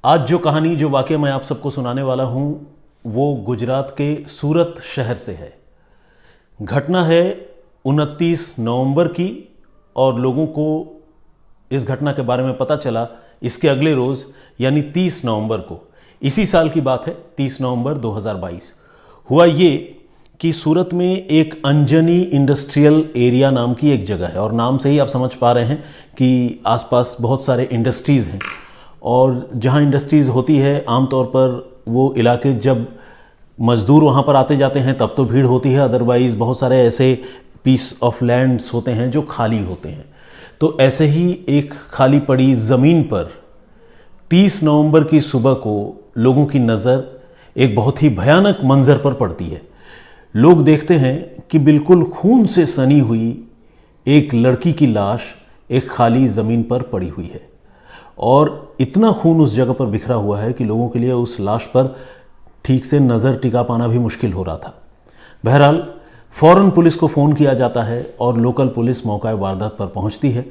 आज जो कहानी जो वाकया मैं आप सबको सुनाने वाला हूँ वो गुजरात के सूरत शहर से है। घटना है 29 नवंबर की और लोगों को इस घटना के बारे में पता चला इसके अगले रोज़ यानी 30 नवंबर को। इसी साल की बात है, 30 नवंबर 2022। हुआ ये कि सूरत में एक अंजनी इंडस्ट्रियल एरिया नाम की एक जगह है और नाम से ही आप समझ पा रहे हैं कि आसपास बहुत सारे इंडस्ट्रीज़ हैं और जहाँ इंडस्ट्रीज़ होती है आमतौर पर वो इलाके जब मज़दूर वहाँ पर आते जाते हैं तब तो भीड़ होती है, अदरवाइज़ बहुत सारे ऐसे पीस ऑफ लैंड्स होते हैं जो खाली होते हैं। तो ऐसे ही एक खाली पड़ी ज़मीन पर 30 नवंबर की सुबह को लोगों की नज़र एक बहुत ही भयानक मंजर पर पड़ती है। लोग देखते हैं कि बिल्कुल खून से सनी हुई एक लड़की की लाश एक खाली ज़मीन पर पड़ी हुई है और इतना खून उस जगह पर बिखरा हुआ है कि लोगों के लिए उस लाश पर ठीक से नज़र टिका पाना भी मुश्किल हो रहा था। बहरहाल फ़ौरन पुलिस को फ़ोन किया जाता है और लोकल पुलिस मौका वारदात पर पहुंचती है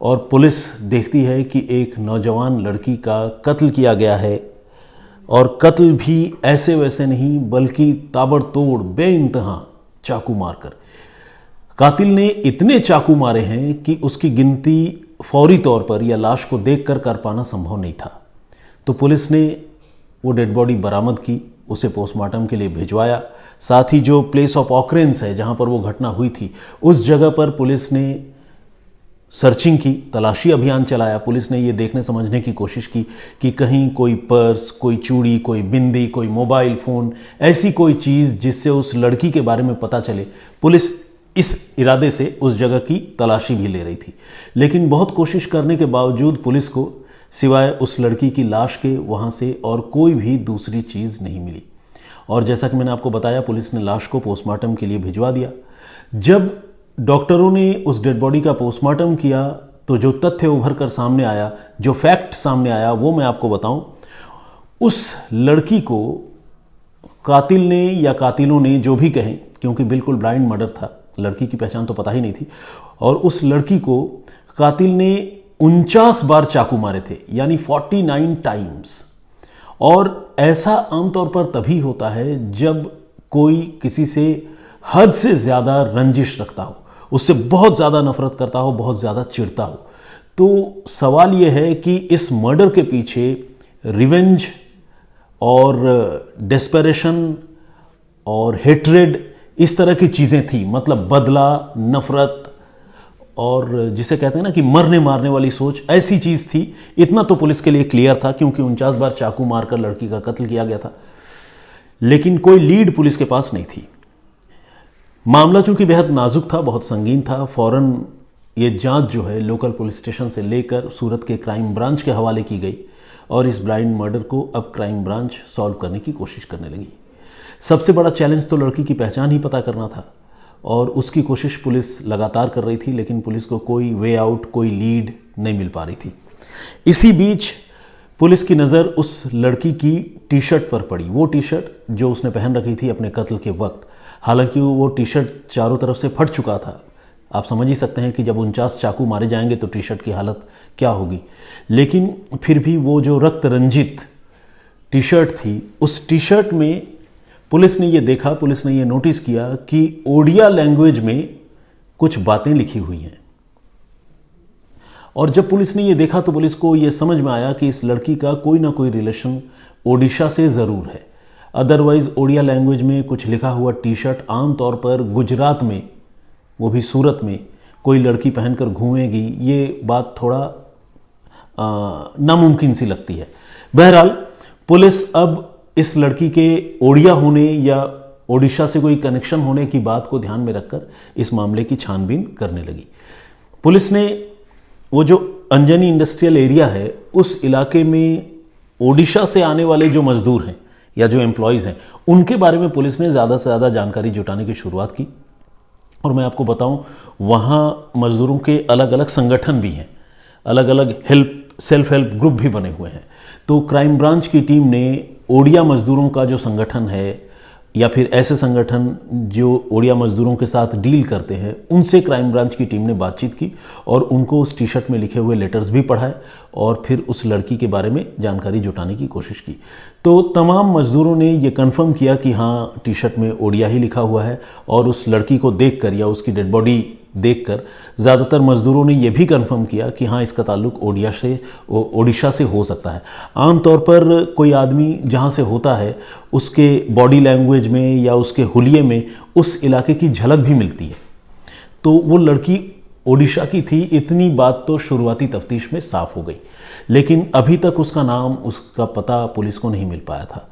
और पुलिस देखती है कि एक नौजवान लड़की का कत्ल किया गया है और कत्ल भी ऐसे वैसे नहीं बल्कि ताबड़तोड़ बेइंतहा चाकू मारकर। कातिल ने इतने चाकू मारे हैं कि उसकी गिनती फौरी तौर पर या लाश को देखकर कर पाना संभव नहीं था। तो पुलिस ने वो डेड बॉडी बरामद की, उसे पोस्टमार्टम के लिए भिजवाया। साथ ही जो प्लेस ऑफ ऑकरेंस है जहाँ पर वो घटना हुई थी उस जगह पर पुलिस ने सर्चिंग की, तलाशी अभियान चलाया। पुलिस ने ये देखने समझने की कोशिश की कि कहीं कोई पर्स, कोई चूड़ी, कोई बिंदी, कोई मोबाइल फ़ोन, ऐसी कोई चीज़ जिससे उस लड़की के बारे में पता चले। पुलिस इस इरादे से उस जगह की तलाशी भी ले रही थी, लेकिन बहुत कोशिश करने के बावजूद पुलिस को सिवाय उस लड़की की लाश के वहाँ से और कोई भी दूसरी चीज़ नहीं मिली। और जैसा कि मैंने आपको बताया, पुलिस ने लाश को पोस्टमार्टम के लिए भिजवा दिया। जब डॉक्टरों ने उस डेड बॉडी का पोस्टमार्टम किया तो जो तथ्य उभर कर सामने आया, जो फैक्ट सामने आया, वो मैं आपको बताऊं। उस लड़की को कातिल ने या कातिलों ने जो भी कहें, क्योंकि बिल्कुल ब्लाइंड मर्डर था, लड़की की पहचान तो पता ही नहीं थी, और उस लड़की को कातिल ने 49 बार चाकू मारे थे, यानी 49 टाइम्स। और ऐसा आमतौर पर तभी होता है जब कोई किसी से हद से ज़्यादा रंजिश रखता हो, उससे बहुत ज़्यादा नफरत करता हो, बहुत ज़्यादा चिढ़ता हो। तो सवाल यह है कि इस मर्डर के पीछे रिवेंज और डेस्परेशन और हेट्रेड, इस तरह की चीज़ें थी, मतलब बदला, नफरत और जिसे कहते हैं ना कि मरने मारने वाली सोच, ऐसी चीज़ थी। इतना तो पुलिस के लिए क्लियर था क्योंकि 49 बार चाकू मारकर लड़की का कत्ल किया गया था, लेकिन कोई लीड पुलिस के पास नहीं थी। मामला चूंकि बेहद नाजुक था, बहुत संगीन था, फौरन ये जांच जो है लोकल पुलिस स्टेशन से लेकर सूरत के क्राइम ब्रांच के हवाले की गई और इस ब्लाइंड मर्डर को अब क्राइम ब्रांच सॉल्व करने की कोशिश करने लगी। सबसे बड़ा चैलेंज तो लड़की की पहचान ही पता करना था और उसकी कोशिश पुलिस लगातार कर रही थी, लेकिन पुलिस को कोई वे आउट, कोई लीड नहीं मिल पा रही थी। इसी बीच पुलिस की नज़र उस लड़की की टी शर्ट पर पड़ी, वो टी शर्ट जो उसने पहन रखी थी अपने कत्ल के वक्त। हालांकि वो टी शर्ट चारों तरफ से फट चुका था। आप समझ ही सकते हैं कि जब 49 चाकू मारे जाएंगे तो टी शर्ट की हालत क्या होगी, लेकिन फिर भी वो जो रक्त रंजित टी शर्ट थी, उस टी शर्ट में पुलिस ने ये देखा, पुलिस ने ये नोटिस किया कि ओडिया लैंग्वेज में कुछ बातें लिखी हुई हैं। और जब पुलिस ने ये देखा तो पुलिस को ये समझ में आया कि इस लड़की का कोई ना कोई रिलेशन ओडिशा से ज़रूर है। अदरवाइज़ ओडिया लैंग्वेज में कुछ लिखा हुआ टी शर्ट आमतौर पर गुजरात में, वो भी सूरत में, कोई लड़की पहनकर घूमेगी, ये बात थोड़ा नामुमकिन सी लगती है। बहरहाल पुलिस अब इस लड़की के ओडिया होने या ओडिशा से कोई कनेक्शन होने की बात को ध्यान में रखकर इस मामले की छानबीन करने लगी। पुलिस ने वो जो अंजनी इंडस्ट्रियल एरिया है उस इलाके में ओडिशा से आने वाले जो मजदूर हैं या जो एम्प्लॉयज़ हैं उनके बारे में पुलिस ने ज़्यादा से ज़्यादा जानकारी जुटाने की शुरुआत की। और मैं आपको बताऊं, वहाँ मज़दूरों के अलग अलग संगठन भी हैं, अलग अलग सेल्फ हेल्प ग्रुप भी बने हुए हैं। तो क्राइम ब्रांच की टीम ने ओडिया मज़दूरों का जो संगठन है या फिर ऐसे संगठन जो ओडिया मजदूरों के साथ डील करते हैं, उनसे क्राइम ब्रांच की टीम ने बातचीत की और उनको उस टी शर्ट में लिखे हुए लेटर्स भी पढ़ाए और फिर उस लड़की के बारे में जानकारी जुटाने की कोशिश की। तो तमाम मजदूरों ने ये कंफर्म किया कि हाँ, टी शर्ट में ओडिया ही लिखा हुआ है और उस लड़की को देखकर या उसकी डेड बॉडी देखकर ज़्यादातर मजदूरों ने यह भी कंफर्म किया कि हाँ, इसका ताल्लुक ओडिशा से हो सकता है। आमतौर पर कोई आदमी जहाँ से होता है उसके बॉडी लैंग्वेज में या उसके हुलिये में उस इलाके की झलक भी मिलती है। तो वो लड़की ओडिशा की थी, इतनी बात तो शुरुआती तफ्तीश में साफ हो गई, लेकिन अभी तक उसका नाम, उसका पता पुलिस को नहीं मिल पाया था।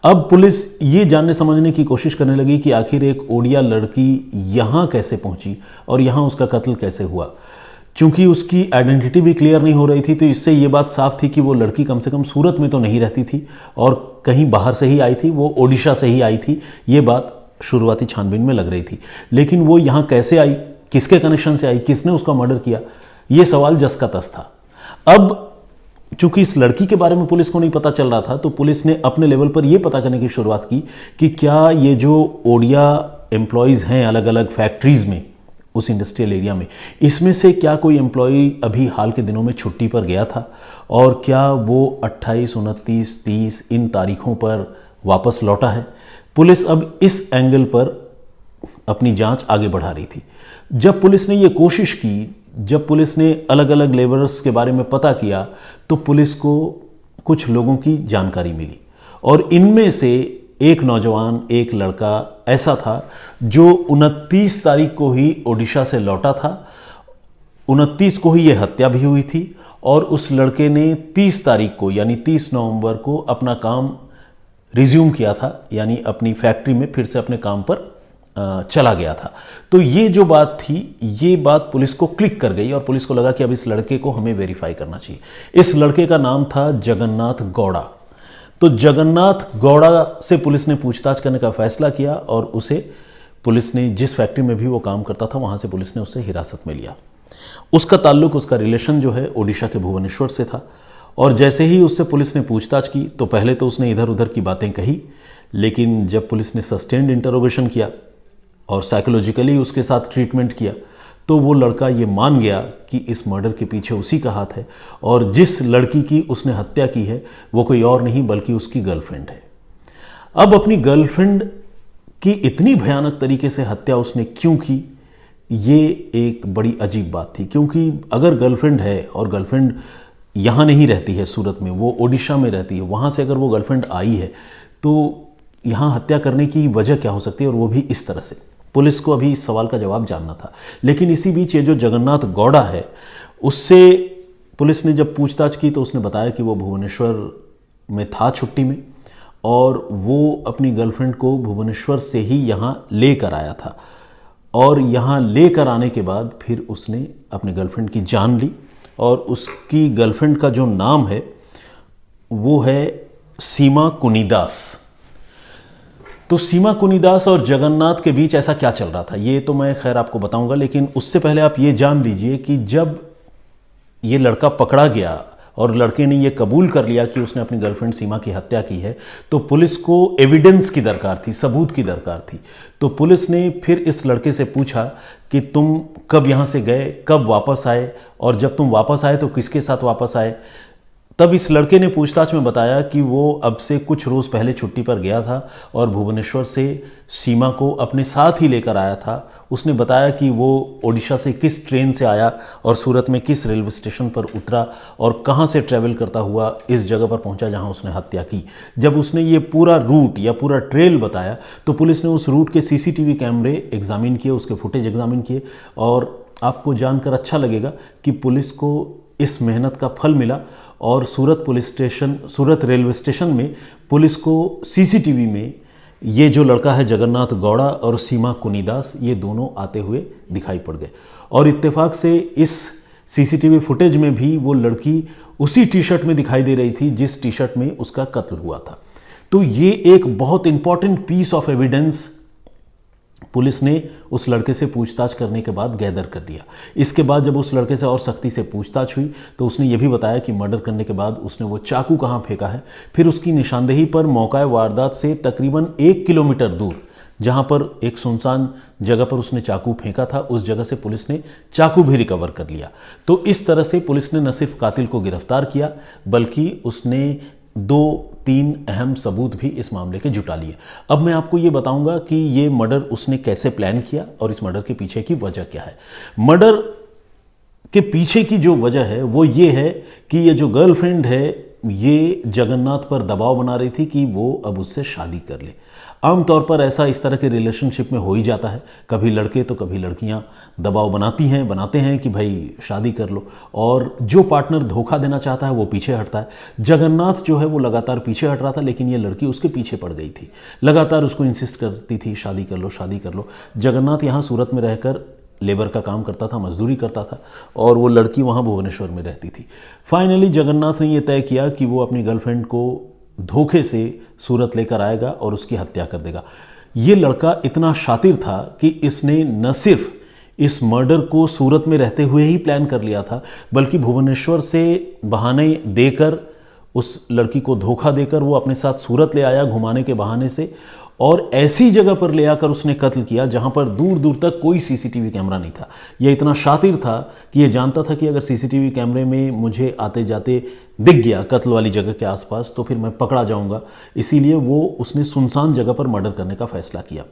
अब पुलिस ये जानने समझने की कोशिश करने लगी कि आखिर एक ओडिया लड़की यहाँ कैसे पहुँची और यहाँ उसका कत्ल कैसे हुआ। चूंकि उसकी आइडेंटिटी भी क्लियर नहीं हो रही थी, तो इससे ये बात साफ थी कि वो लड़की कम से कम सूरत में तो नहीं रहती थी और कहीं बाहर से ही आई थी, वो ओडिशा से ही आई थी। ये बात शुरुआती छानबीन में लग रही थी, लेकिन वो यहाँ कैसे आई, किसके कनेक्शन से आई, किसने उसका मर्डर किया, ये सवाल जस का तस था। अब चूंकि इस लड़की के बारे में पुलिस को नहीं पता चल रहा था, तो पुलिस ने अपने लेवल पर यह पता करने की शुरुआत की कि क्या ये जो ओडिया एम्प्लॉयज़ हैं अलग अलग फैक्ट्रीज़ में, उस इंडस्ट्रियल एरिया में, इसमें से क्या कोई एम्प्लॉय अभी हाल के दिनों में छुट्टी पर गया था और क्या वो 28, 29, 30 इन तारीखों पर वापस लौटा है। पुलिस अब इस एंगल पर अपनी जांच आगे बढ़ा रही थी। जब पुलिस ने ये कोशिश की, जब पुलिस ने अलग अलग लेबरर्स के बारे में पता किया, तो पुलिस को कुछ लोगों की जानकारी मिली और इनमें से एक नौजवान, एक लड़का ऐसा था जो 29 तारीख को ही ओडिशा से लौटा था। 29 को ही यह हत्या भी हुई थी और उस लड़के ने 30 तारीख को यानी 30 नवंबर को अपना काम रिज्यूम किया था, यानी अपनी फैक्ट्री में फिर से अपने काम पर चला गया था। तो ये जो बात थी, ये बात पुलिस को क्लिक कर गई और पुलिस को लगा कि अब इस लड़के को हमें वेरीफाई करना चाहिए। इस लड़के का नाम था जगन्नाथ गौड़ा। तो जगन्नाथ गौड़ा से पुलिस ने पूछताछ करने का फैसला किया और उसे पुलिस ने, जिस फैक्ट्री में भी वो काम करता था, वहाँ से पुलिस ने उसे हिरासत में लिया। उसका ताल्लुक, उसका रिलेशन जो है ओडिशा के भुवनेश्वर से था और जैसे ही उससे पुलिस ने पूछताछ की तो पहले तो उसने इधर उधर की बातें कही, लेकिन जब पुलिस ने सस्टेन्ड इंटरोगेशन किया और साइकोलॉजिकली उसके साथ ट्रीटमेंट किया, तो वो लड़का ये मान गया कि इस मर्डर के पीछे उसी का हाथ है और जिस लड़की की उसने हत्या की है वो कोई और नहीं बल्कि उसकी गर्लफ्रेंड है। अब अपनी गर्लफ्रेंड की इतनी भयानक तरीके से हत्या उसने क्यों की, ये एक बड़ी अजीब बात थी। क्योंकि अगर गर्लफ्रेंड है और गर्लफ्रेंड यहाँ नहीं रहती है सूरत में, वो ओडिशा में रहती है, वहाँ से अगर वो गर्लफ्रेंड आई है तो यहाँ हत्या करने की वजह क्या हो सकती है, और वो भी इस तरह से। पुलिस को अभी इस सवाल का जवाब जानना था। लेकिन इसी बीच ये जो जगन्नाथ गौड़ा है, उससे पुलिस ने जब पूछताछ की तो उसने बताया कि वो भुवनेश्वर में था छुट्टी में और वो अपनी गर्लफ्रेंड को भुवनेश्वर से ही यहाँ लेकर आया था और यहाँ लेकर आने के बाद फिर उसने अपने गर्लफ्रेंड की जान ली और उसकी गर्लफ्रेंड का जो नाम है वो है सीमा कुनीदास। तो सीमा कुनीदास और जगन्नाथ के बीच ऐसा क्या चल रहा था, ये तो मैं खैर आपको बताऊंगा, लेकिन उससे पहले आप ये जान लीजिए कि जब ये लड़का पकड़ा गया और लड़के ने ये कबूल कर लिया कि उसने अपनी गर्लफ्रेंड सीमा की हत्या की है, तो पुलिस को एविडेंस की दरकार थी, सबूत की दरकार थी। तो पुलिस ने फिर इस लड़के से पूछा कि तुम कब यहाँ से गए, कब वापस आए, और जब तुम वापस आए तो किसके साथ वापस आए। तब इस लड़के ने पूछताछ में बताया कि वो अब से कुछ रोज़ पहले छुट्टी पर गया था और भुवनेश्वर से सीमा को अपने साथ ही लेकर आया था। उसने बताया कि वो ओडिशा से किस ट्रेन से आया और सूरत में किस रेलवे स्टेशन पर उतरा और कहाँ से ट्रैवल करता हुआ इस जगह पर पहुँचा जहाँ उसने हत्या की। जब उसने ये पूरा रूट या पूरा ट्रेल बताया तो पुलिस ने उस रूट के CCTV कैमरे एग्जामिन किए, उसके फुटेज एग्जामिन किए, और आपको जानकर अच्छा लगेगा कि पुलिस को इस मेहनत का फल मिला और सूरत रेलवे स्टेशन में पुलिस को CCTV में ये जो लड़का है जगन्नाथ गौड़ा और सीमा कुनीदास, ये दोनों आते हुए दिखाई पड़ गए। और इत्तेफाक से इस CCTV फुटेज में भी वो लड़की उसी टी शर्ट में दिखाई दे रही थी जिस टी शर्ट में उसका कत्ल हुआ था। तो ये एक बहुत important piece of evidence police ने उस लड़के से पूछताछ करने के बाद गैदर कर लिया। इसके बाद जब उस लड़के से और सख्ती से पूछताछ हुई तो उसने ये भी बताया कि मर्डर करने के बाद उसने वो चाकू कहाँ फेंका है। फिर उसकी निशानदेही पर मौका वारदात से तकरीबन 1 किलोमीटर दूर, जहाँ पर एक सुनसान जगह पर उसने चाकू फेंका था, उस जगह से पुलिस ने चाकू भी रिकवर कर लिया। तो इस तरह से पुलिस ने न सिर्फ कातिल को गिरफ्तार किया बल्कि उसने 2-3 अहम सबूत भी इस मामले के जुटा लिए। अब मैं आपको ये बताऊंगा कि ये मर्डर उसने कैसे प्लान किया और इस मर्डर के पीछे की वजह क्या है। मर्डर के पीछे की जो वजह है वो ये है कि ये जो गर्लफ्रेंड है ये जगन्नाथ पर दबाव बना रही थी कि वो अब उससे शादी कर ले। आमतौर पर ऐसा इस तरह के रिलेशनशिप में हो ही जाता है, कभी लड़के तो कभी लड़कियां दबाव बनाते हैं कि भाई शादी कर लो, और जो पार्टनर धोखा देना चाहता है वो पीछे हटता है। जगन्नाथ जो है वो लगातार पीछे हट रहा था, लेकिन ये लड़की उसके पीछे पड़ गई थी, लगातार उसको इंसिस्ट करती थी शादी कर लो शादी कर लो। जगन्नाथ यहाँ सूरत में रहकर लेबर का काम करता था, मजदूरी करता था, और वो लड़की वहाँ भुवनेश्वर में रहती थी। फाइनली जगन्नाथ ने यह तय किया कि वो अपनी गर्लफ्रेंड को धोखे से सूरत लेकर आएगा और उसकी हत्या कर देगा। ये लड़का इतना शातिर था कि इसने न सिर्फ इस मर्डर को सूरत में रहते हुए ही प्लान कर लिया था, बल्कि भुवनेश्वर से बहाने देकर, उस लड़की को धोखा देकर वो अपने साथ सूरत ले आया घुमाने के बहाने से, और ऐसी जगह पर ले आकर उसने कत्ल किया जहां पर दूर दूर तक कोई सीसीटीवी कैमरा नहीं था। यह इतना शातिर था कि यह जानता था कि अगर सीसीटीवी कैमरे में मुझे आते जाते दिख गया कत्ल वाली जगह के आसपास तो फिर मैं पकड़ा जाऊंगा, इसीलिए उसने सुनसान जगह पर मर्डर करने का फैसला किया।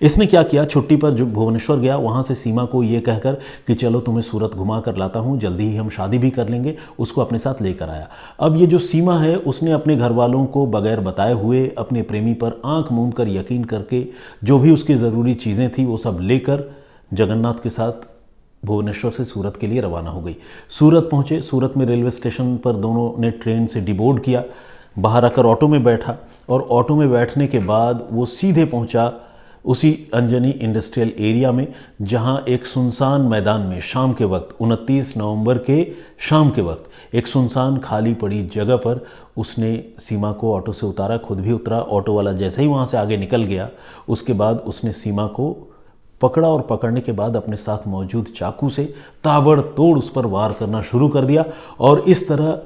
इसने क्या किया, छुट्टी पर जो भुवनेश्वर गया, वहां से सीमा को ये कहकर कि चलो तुम्हें सूरत घुमा कर लाता हूं, जल्दी ही हम शादी भी कर लेंगे, उसको अपने साथ लेकर आया। अब ये जो सीमा है उसने अपने घर वालों को बगैर बताए हुए अपने प्रेमी पर आंख मूंद कर यकीन करके जो भी उसकी ज़रूरी चीज़ें थी वो सब लेकर जगन्नाथ के साथ भुवनेश्वर से सूरत के लिए रवाना हो गई। सूरत पहुंचे, सूरत में रेलवे स्टेशन पर दोनों ने ट्रेन से डिबोर्ड किया, बाहर आकर ऑटो में बैठा, और ऑटो में बैठने के बाद वो सीधे पहुंचा उसी अंजनी इंडस्ट्रियल एरिया में, जहां एक सुनसान मैदान में शाम के वक्त 29 नवंबर के शाम के वक्त एक सुनसान खाली पड़ी जगह पर उसने सीमा को ऑटो से उतारा, खुद भी उतरा। ऑटो वाला जैसे ही वहां से आगे निकल गया उसके बाद उसने सीमा को पकड़ा और पकड़ने के बाद अपने साथ मौजूद चाकू से ताबड़तोड़ उस पर वार करना शुरू कर दिया, और इस तरह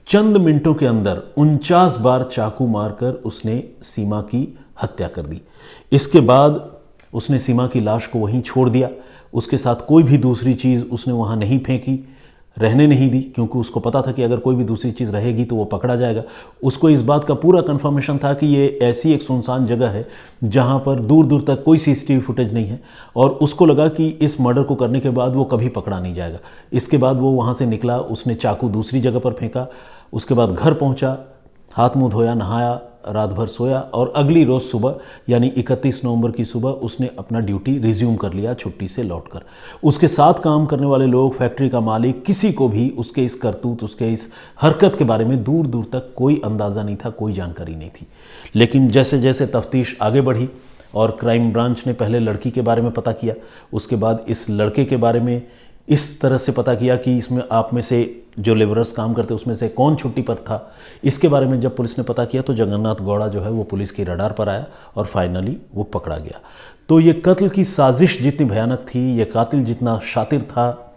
चंद मिनटों के अंदर 49 बार चाकू मारकर उसने सीमा की हत्या कर दी। इसके बाद उसने सीमा की लाश को वहीं छोड़ दिया, उसके साथ कोई भी दूसरी चीज़ उसने वहाँ नहीं फेंकी, रहने नहीं दी, क्योंकि उसको पता था कि अगर कोई भी दूसरी चीज़ रहेगी तो वो पकड़ा जाएगा। उसको इस बात का पूरा कन्फर्मेशन था कि ये ऐसी एक सुनसान जगह है जहाँ पर दूर दूर तक कोई सीसीटीवी फुटेज नहीं है, और उसको लगा कि इस मर्डर को करने के बाद वो कभी पकड़ा नहीं जाएगा। इसके बाद वो वहाँ से निकला, उसने चाकू दूसरी जगह पर फेंका, उसके बाद घर पहुँचा, हाथ मुँह धोया, नहाया, रात भर सोया, और अगली रोज़ सुबह यानी 31 नवंबर की सुबह उसने अपना ड्यूटी रिज्यूम कर लिया छुट्टी से लौटकर। उसके साथ काम करने वाले लोग, फैक्ट्री का मालिक, किसी को भी उसके इस करतूत, उसके इस हरकत के बारे में दूर दूर तक कोई अंदाज़ा नहीं था, कोई जानकारी नहीं थी। लेकिन जैसे जैसे तफ्तीश आगे बढ़ी और क्राइम ब्रांच ने पहले लड़की के बारे में पता किया, उसके बाद इस लड़के के बारे में इस तरह से पता किया कि इसमें आप में से जो लेबरर्स काम करते उसमें से कौन छुट्टी पर था, इसके बारे में जब पुलिस ने पता किया तो जगन्नाथ गौड़ा जो है वो पुलिस की रडार पर आया और फाइनली वो पकड़ा गया। तो ये कत्ल की साजिश जितनी भयानक थी, ये कातिल जितना शातिर था,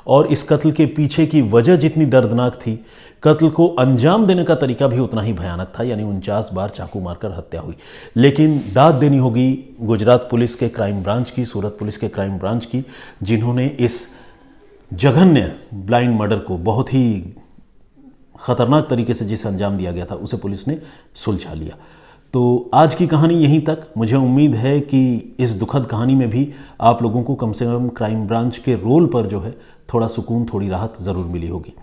और इस कत्ल के पीछे की वजह जितनी दर्दनाक थी, कत्ल को अंजाम देने का तरीका भी उतना ही भयानक था, यानी 49 बार चाकू मारकर हत्या हुई। लेकिन दाद देनी होगी गुजरात पुलिस के क्राइम ब्रांच की, सूरत पुलिस के क्राइम ब्रांच की, जिन्होंने इस जघन्य ब्लाइंड मर्डर को बहुत ही ख़तरनाक तरीके से जिसे अंजाम दिया गया था उसे पुलिस ने सुलझा लिया। तो आज की कहानी यहीं तक। मुझे उम्मीद है कि इस दुखद कहानी में भी आप लोगों को कम से कम क्राइम ब्रांच के रोल पर जो है थोड़ा सुकून, थोड़ी राहत ज़रूर मिली होगी।